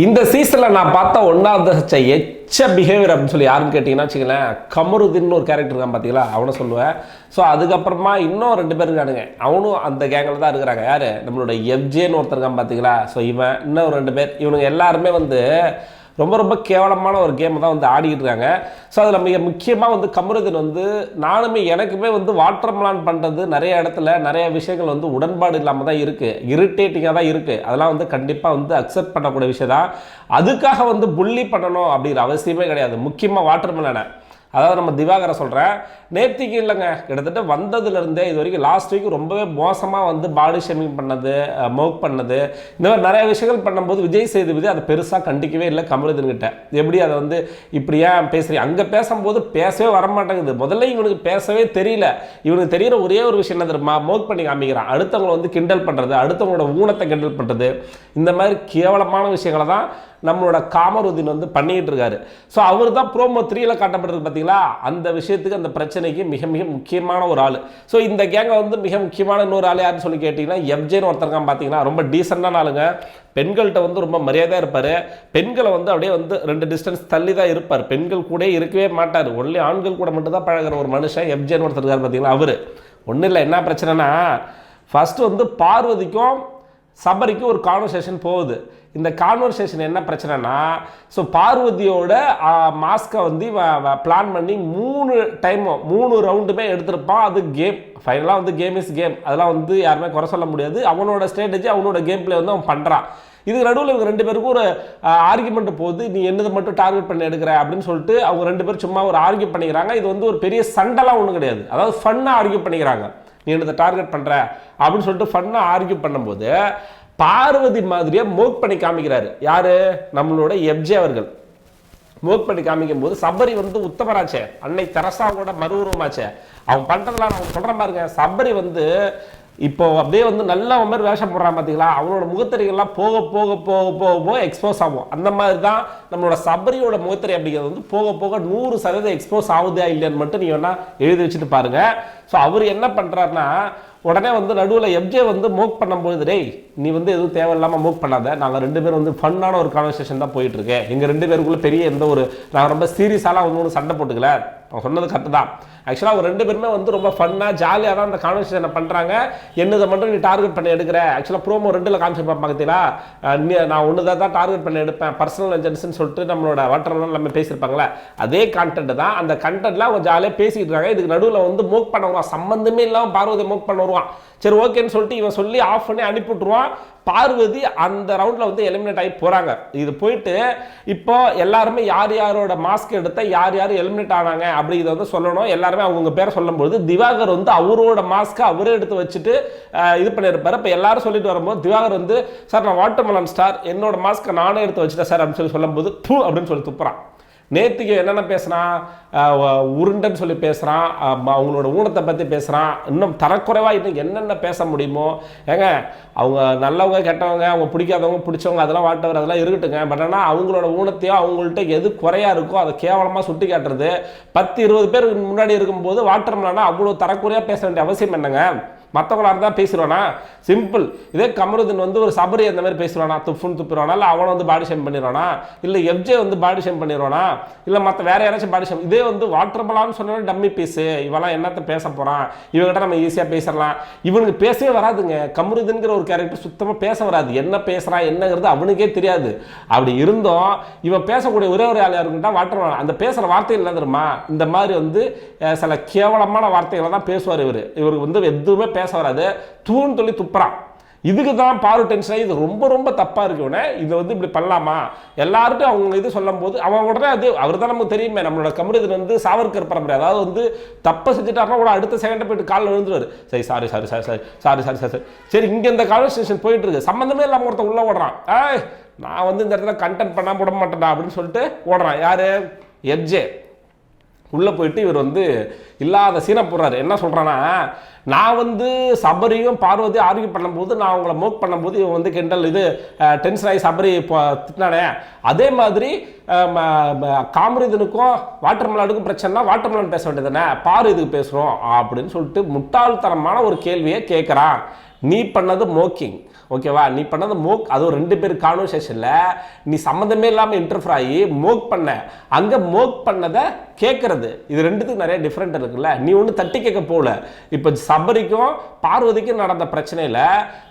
இந்த சீசனில் நான் பார்த்த ஒன்றாவது எச்ச பிஹேவியர் அப்படின்னு சொல்லி யாருன்னு கேட்டிங்கன்னா வச்சுங்களேன், கமருதீன் ஒரு கேரக்டர் இருக்கான் பார்த்தீங்களா, அவனை சொல்லுவேன். ஸோ அதுக்கப்புறமா இன்னும் 2 பேர் இருக்கானுங்க, அவனும் அந்த கேங்கில் தான் இருக்கிறாங்க. யார்? நம்மளோட எஃப்ஜேன்னு ஒருத்தர் இருக்கான் பார்த்தீங்களா. ஸோ இவன் இன்னும் 2 பேர், இவனுங்க எல்லாருமே வந்து ரொம்ப ரொம்ப கேவலமான ஒரு கேமை தான் வந்து ஆடிக்கிட்டு இருக்காங்க. ஸோ அதில் மிக முக்கியமாக வந்து கமருதீன் வந்து எனக்குமே வந்து வாட்டர் மெலான் பண்ணுறது நிறைய இடத்துல நிறைய விஷயங்கள் வந்து உடன்பாடு இல்லாமல் தான் இருக்குது, இரிட்டேட்டிங்காக தான் இருக்குது. அதெல்லாம் வந்து கண்டிப்பாக வந்து அக்செப்ட் பண்ணக்கூடிய விஷயம் தான். அதுக்காக வந்து புள்ளி பண்ணணும் அப்படிங்கிற அவசியமே கிடையாது. முக்கியமாக வாட்டர் மெலானை, அதாவது நம்ம திவாகரை சொல்கிறேன், நேத்திக்கு இல்லைங்க, கிட்டத்தட்ட வந்ததுலேருந்தே இது வரைக்கும் லாஸ்ட் வீக் ரொம்பவே மோசமாக வந்து பாடி ஷேமிங் பண்ணது, மோக் பண்ணது, இந்த மாதிரி நிறைய விஷயங்கள் பண்ணும்போது விஜய் சேதுபதி அதை பெருசாக கண்டிக்கவே இல்லை கமருதீன்கிட்ட. எப்படி அதை வந்து இப்படி ஏன் பேசுகிறீங்க, அங்கே பேசும்போது பேசவே வரமாட்டேங்குது. முதல்ல இவனுக்கு பேசவே தெரியல. இவனுக்கு தெரிகிற ஒரே ஒரு விஷயம் என்ன தெரியுமா, மோக் பண்ணி காமிக்கிறான், அடுத்தவங்களை வந்து கிண்டல் பண்ணுறது, அடுத்தவங்களோட ஊனத்தை கிண்டல் பண்ணுறது, இந்த மாதிரி கேவலமான விஷயங்களை தான் நம்மளோட கமருதீன் வந்து பண்ணிக்கிட்டு இருக்காரு. ஸோ அவர் தான் ப்ரோமோ 3ல் காட்டப்பட்டிருக்கு பார்த்தீங்களா, அந்த விஷயத்துக்கு, அந்த பிரச்சனைக்கு மிக மிக முக்கியமான ஒரு ஆள். ஸோ இந்த கேங்கை வந்து மிக முக்கியமான இன்னொரு ஆள் யாருன்னு சொல்லி கேட்டிங்கன்னா, எஃப்ஜேன்னு ஒருத்தருக்கான் பார்த்தீங்கன்னா, ரொம்ப டீசெண்டான ஆளுங்க. பெண்கள்கிட்ட வந்து ரொம்ப மரியாதையாக இருப்பார். பெண்களை வந்து அப்படியே வந்து 2 டிஸ்டன்ஸ் தள்ளி தான் இருப்பார். பெண்கள் கூட இருக்கவே மாட்டார். ஒன்லி ஆண்கள் கூட மட்டும் தான் பழகிற ஒரு மனுஷன் எஃப்ஜேன்னு ஒருத்தர் இருக்கார் பார்த்தீங்களா. அவர் ஒன்றும் இல்லை, என்ன பிரச்சனைனா, ஃபஸ்ட்டு வந்து பார்வதிக்கும் சபரிக்கும் ஒரு கான்வர்சேஷன் போகுது. இந்த கான்வர்சேஷன் என்ன பிரச்சனைனா, ஸோ பார்வதியோட மாஸ்கை வந்து பிளான் பண்ணி 3 ரவுண்டுமே எடுத்திருப்பான். அது கேம், ஃபைனலாக வந்து கேம் இஸ் கேம், அதெல்லாம் வந்து யாருமே குறை சொல்ல முடியாது. அவனோட ஸ்ட்ராட்டஜி, அவனோட கேம் பிளே வந்து அவன் பண்ணுறான். இதுக்கு நடுவில் இவங்க 2 பேருக்கும் ஒரு ஆர்குமெண்ட் போகுது, நீ என்னதை மட்டும் டார்கெட் பண்ணி எடுக்கிற அப்படின்னு சொல்லிட்டு அவங்க 2 பேரும் சும்மா ஒரு ஆர்கியூ பண்ணிக்கிறாங்க. இது வந்து ஒரு பெரிய சண்டைலாம் ஒன்றும் கிடையாது, அதாவது ஃபன்னாக ஆர்கியூ பண்ணிக்கிறாங்க. நீ என்னதை டார்கெட் பண்ணுற அப்படின்னு சொல்லிட்டு ஃபன்னாக ஆர்கியூ பண்ணும்போது பார்வதி மாதிரியே மோக் பண்ணி காமிக்கிறாரு. யாரு? நம்மளோட எஃப்ஜே அவர்கள் மோக் பண்ணி காமிக்கும் போது சபரி வந்து உத்தமராச்சே, அன்னை தெரசாவோட மறுவுருவமாச்சே, அவன் பண்ணுறதுலாம் நான் சொல்கிறேன் பாருங்க. சபரி வந்து இப்போ அப்படியே வந்து நல்ல மாதிரி வேஷம் போடுறான் பார்த்தீங்களா, அவனோட முகத்தறிகள்லாம் போக போக போக போக போக எக்ஸ்போஸ் ஆகும். அந்த மாதிரி தான் நம்மளோட சபரியோட முகத்தறி அப்படிங்கிறது வந்து போக போக 100% எக்ஸ்போஸ் ஆகுதா இல்லையான்னு மட்டும் நீ வேணா எழுதி வச்சுட்டு பாருங்க. ஸோ அவர் என்ன பண்ணுறாருன்னா, உடனே வந்து நடுவில் எஃப்ஜே வந்து மோக் பண்ணும்போது, டேய் நீ வந்து எதுவும் தேவையில்லாமல் மோக் பண்ணாத, நாங்கள் 2 பேரும் வந்து ஃபன்னான ஒரு கான்வர்சேஷன் தான் போயிட்டுருக்கேன், எங்கள் 2 பேருக்குள்ளே பெரிய எந்த ஒரு நாங்கள் ரொம்ப சீரியஸாலாம் வந்து ஒன்று சண்டை போட்டுக்கல, அவன் சொன்னது கரெக்டு தான். ஆக்சுவலாக அவங்க 2 பேருமே வந்து ரொம்ப ஃபன்னாக ஜாலியாக தான் அந்த கான்வர்சேஷனை பண்ணுறாங்க. என்னதை மட்டும் நீ டார்கெட் பண்ணி எடுக்கிற, ஆக்சுவலாக ப்ரோமோ 2ல் காமிச்சிருப்பான் பார்த்தீங்களா, நான் ஒன்று தான் டார்கெட் பண்ணி எடுப்பேன், பர்சனல் வெஞ்சன்ஸ்ன்னு சொல்லிட்டு நம்மளோட வாட்டர்லாம் நம்ம பேசியிருப்பாங்களே, அதே கண்டென்ட் தான். அந்த கண்டென்ட்லாம் அவங்க ஜாலியாக பேசிக்கிட்டு இருக்காங்க. இதுக்கு நடுவில் வந்து மோக் பண்ண வருவான், சம்மந்தமே இல்லாமல் பார்வதி மோக் பண்ண வருவான். சரி ஓகேன்னு சொல்லிட்டு இவன் சொல்லி ஆஃப் பண்ணி அனுப்பிவிட்டுருவான். பார்வதி அந்த ரவுண்டில் வந்து எலிமினேட் ஆகி போகிறாங்க. இது போயிட்டு இப்போ எல்லாருமே யார் யாரோட மாஸ்க் எடுத்தால் யார் யார் எலிமினேட் ஆனாங்க அப்படிங்கிறத வந்து சொல்லணும். எல்லாருமே அவங்கவுங்க பேரை சொல்லும்போது திவாகர் வந்து அவரோட மாஸ்க்கை அவரே எடுத்து வச்சுட்டு இது பண்ணியிருப்பார். இப்போ எல்லாரும் சொல்லிட்டு வரும்போது திவாகர் வந்து, சார் நான் வாட்டர் மெலான் ஸ்டார், என்னோட மாஸ்க்கை நானே எடுத்து வச்சுட்டேன் சார் அப்படின்னு சொல்லி சொல்லும்போது பூ அப்படின்னு சொல்லி துப்புறான். நேற்றுக்கு என்னென்ன பேசுகிறான், உருண்டைன்னு சொல்லி பேசுகிறான், அவங்களோட ஊனத்தை பற்றி பேசுகிறான், இன்னும் தரக்குறைவாக இன்னும் என்னென்ன பேச முடியுமோ. ஏங்க அவங்க நல்லவங்க கெட்டவங்க, அவங்க பிடிக்காதவங்க பிடிச்சவங்க, அதெல்லாம் வாட்டவர் அதெல்லாம் இருக்கட்டுங்க. பட் ஆனால் அவங்களோட ஊனத்தையோ அவங்கள்ட்ட எது குறையாக இருக்கோ அதை கேவலமாக சுட்டி காட்டுறது. 10-20 பேர் முன்னாடி இருக்கும்போது வாட்டர் மெலானா அவ்வளோ தரக்குறையாக பேச வேண்டிய அவசியம் என்னங்க? மற்றவங்களாக தான் பேசிடுவானா? சிம்பிள். இதே கமருதீன் வந்து ஒரு சபரி அந்த மாதிரி பேசிடுவானா, துப்புன்னு துப்பிடுவானா, இல்லை அவனை வந்து பாடி ஷேம் பண்ணிடுவானா, இல்லை எஃப்ஜே வந்து பாடி ஷேம் பண்ணிடுவானா, இல்லை மற்ற வேற யாராச்சும் பாடி ஷேம். இதே வந்து வாட்டர் மெலான்னு சொன்னாலும் டம்மி பீஸு, இவெல்லாம் என்னத்தை பேச போகிறான், இவங்ககிட்ட நம்ம ஈஸியாக பேசிடலாம். இவனுக்கு பேசவே வராதுங்க. கமருதீன்கிற ஒரு கேரக்டர் சுத்தமாக பேச வராது. என்ன பேசுகிறான் என்னங்கிறது அவனுக்கே தெரியாது. அப்படி இருந்தும் இவன் பேசக்கூடிய ஒரே ஒரு ஆள் யாருக்குன்னா வாட்டர் மெலான். அந்த பேசுகிற வார்த்தைகள் என்ன தெரியுமா, இந்த மாதிரி வந்து சில கேவலமான வார்த்தைகளை தான் பேசுவார். இவருக்கு வந்து எதுவுமே பேச வராது, தூண் சொல்லி துப்புறான். இதுக்கு தான் பாரு டென்ஷன். இது ரொம்ப ரொம்ப தப்பாக இருக்குன்னு இதை வந்து இப்படி பண்ணலாமா? எல்லாருக்கும் அவங்க இது சொல்லும் போது அவன் உடனே அது அவர் தான் நமக்கு தெரியுமே, நம்மளோட கமருதீன் வந்து சாவர்கர் பரம்பரை, அதாவது வந்து தப்பை செஞ்சுட்டாருன்னா கூட அடுத்த செகண்டை போயிட்டு காலில் விழுந்துருவாரு. சரி sorry sorry sorry sorry sorry sorry sorry சரி இங்கே இந்த கான்வர்சேஷன் போயிட்டு இருக்கு, சம்மந்தமே இல்லாமல் ஒருத்தன் உள்ள ஓடுறான். நான் வந்து இந்த இடத்துல கண்டென்ட் பண்ணால் விட மாட்டேன்டா அப்படின்னு சொல்லிட்டு ஓடுறான். யாரு? எஃப்ஜே. உள்ளே போயிட்டு இவர் வந்து இல்லாத சீனை போடுறாரு. என்ன சொல்கிறான்னா, நான் வந்து சபரியும் பார்வதி ஆர்கியூ பண்ணும்போது, நான் அவங்கள மோக் பண்ணும்போது இவன் வந்து கிண்டல் இது டென்ஷன் ஆகி சபரி இப்போ திட்டினானே, அதே மாதிரி கமருதீனுக்கும் வாட்டர் மெலானுக்கும் பிரச்சனைனா வாட்டர் மெலான் பேச வேண்டியதுதானே, பாரு இதுக்கு பேசுகிறோம் அப்படின்னு சொல்லிட்டு முட்டாள்தனமான ஒரு கேள்வியை கேட்குறான். நீ பண்ணது மோக்கிங், ஓகேவா? நீ பண்ணது மோக், அதுவும் 2 பேர் கான்வர்சேஷன்ல நீ சம்மந்தமே இல்லாமல் இன்டர்ஃபர் ஆகி மோக் பண்ண, அங்கே மோக் பண்ணதை கேட்கறது, இது ரெண்டுத்துக்கு நிறைய டிஃப்ரெண்ட் இருக்குல்ல. நீ ஒன்று தட்டி கேட்க போகல. இப்போ சபரிக்கும் பார்வதிக்கும் நடந்த பிரச்சனையில்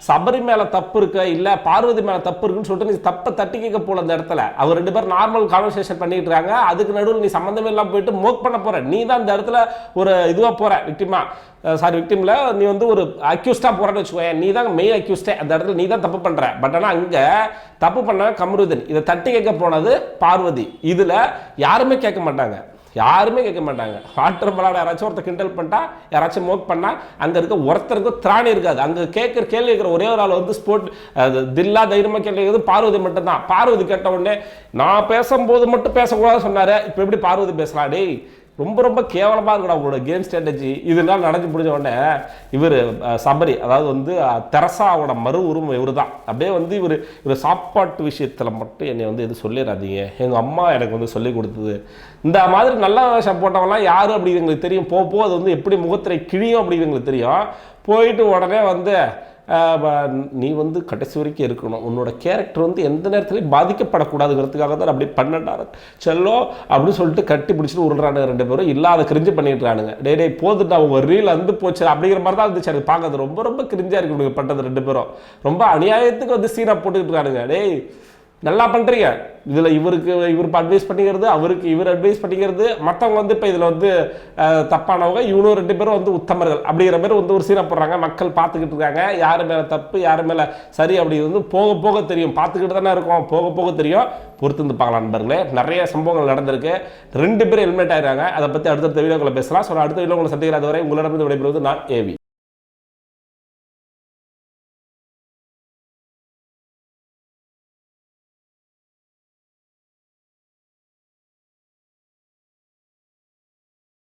சபரி மேலே தப்பு இருக்கு இல்லை பார்வதி மேலே தப்பு இருக்குன்னு சொல்லிட்டு நீ தப்பை தட்டி கேட்க போகல. அந்த இடத்துல அவர் 2 பேர் நார்மல் கான்வர்சேஷன் பண்ணிட்டு இருக்காங்க, அதுக்கு நடுவில் நீ சம்மந்தமே இல்லாமல் போயிட்டு மோக் பண்ண போற. நீ தான் இந்த இடத்துல ஒரு இதுவாக போற, விக்டிம்ல நீ வந்து ஒரு அக்யூஸ்டா போறன்னு வச்சுக்கோ, நீ தான் மெயின் அக்யூஸ்டே. அந்த இடத்துல நீ தான் தப்பு பண்ற. பட் ஆனால் அங்க தப்பு பண்ண கமருதீன், இதை தட்டி கேட்க போனது பார்வதி. இதுல யாருமே கேட்க மாட்டாங்க, வாட்டர் மலாட யாராச்சும் ஒருத்தர் கிண்டல் பண்ணிட்டா, யாராச்சும் மோக் பண்ணா, அங்க இருக்க ஒருத்தருக்கு திராணி இருக்காது. அங்க கேட்கிற கேள்வி கேட்கிற ஒரே ஒரு ஆள் வந்து ஸ்போர்ட் தில்லா தைரியமா கேள்வி கேட்குறது பார்வதி மட்டும்தான். பார்வதி கேட்ட உடனே நான் பேசும்போது மட்டும் பேசக்கூடாது சொன்னாரு. இப்ப எப்படி பார்வதி பேசலாம்? டேய், ரொம்ப ரொம்ப கேவலமாக இருக்கணும் அவங்களோட கேம் ஸ்ட்ராட்டஜி. இதெல்லாம் நடந்து முடிஞ்ச உடனே இவர் சபரி, அதாவது வந்து தெரசாவோட மறு உருவம் இவர் தான். அப்படியே வந்து இவர் சாப்பாட்டு விஷயத்தில் மட்டும் என்னை வந்து எது சொல்லிடாதீங்க, எங்கள் அம்மா எனக்கு வந்து சொல்லி கொடுத்தது. இந்த மாதிரி நல்ல வேஷம் போட்டவங்களாம் யார் அப்படி எங்களுக்கு தெரியும். போக அது வந்து எப்படி முகத்திரை கிழியும் அப்படின்னு எங்களுக்கு தெரியும். போயிட்டு உடனே வந்து நீ வந்து கடைசி வரைக்கும் இருக்கணும், உன்னோட கேரக்டர் வந்து எந்த நேரத்துலையும் பாதிக்கப்படக்கூடாதுங்கிறதுக்காக தான் அப்படி பண்ணட்டாரு செல்லோ அப்படின்னு சொல்லிட்டு கட்டி பிடிச்சிட்டு உருள்றானுங்க 2 பேரும். இல்லாத கிரிஞ்சு பண்ணிட்டுறானுங்க. டே போதுட்டா உங்க ரீல் வந்து போச்சு அப்படிங்கிற மாதிரி தான் இருந்துச்சு. எனக்கு பார்க்கறது ரொம்ப ரொம்ப கிரிஞ்சா இருக்கு பண்றது. 2 பேரும் ரொம்ப அநியாயத்துக்கு வந்து சீனா போட்டுக்கிட்டு இருக்கானுங்க. டேய், நல்லா பண்ணுறீங்க. இதில் இவர் அட்வைஸ் பண்ணிக்கிறது, அவருக்கு இவர் அட்வைஸ் பண்ணிக்கிறது, மற்றவங்க வந்து இப்போ இதில் வந்து தப்பானவங்க, இவனும் 2 பேரும் வந்து உத்தமர்கள் அப்படிங்கிற மாதிரி வந்து ஒரு சீனை போடுறாங்க. மக்கள் பார்த்துக்கிட்டு இருக்காங்க, யார் மேலே தப்பு யார் மேலே சரி அப்படி வந்து போக போக தெரியும். பார்த்துக்கிட்டு தானே இருக்கும், போக போக தெரியும். பொறுத்து வந்து பார்க்கலாம் நண்பர்களே. நிறைய சம்பவங்கள் நடந்திருக்கு. 2 பேரும் ஹெல்மெட் ஆயிடுறாங்க. அதை பற்றி அடுத்த வீடியோக்களை பேசலாம். ஸோ அடுத்த வீடியோ உங்களை சந்திக்கிற வரை உங்களிடமிருந்து விடைபெறுவது நான் ஏவி.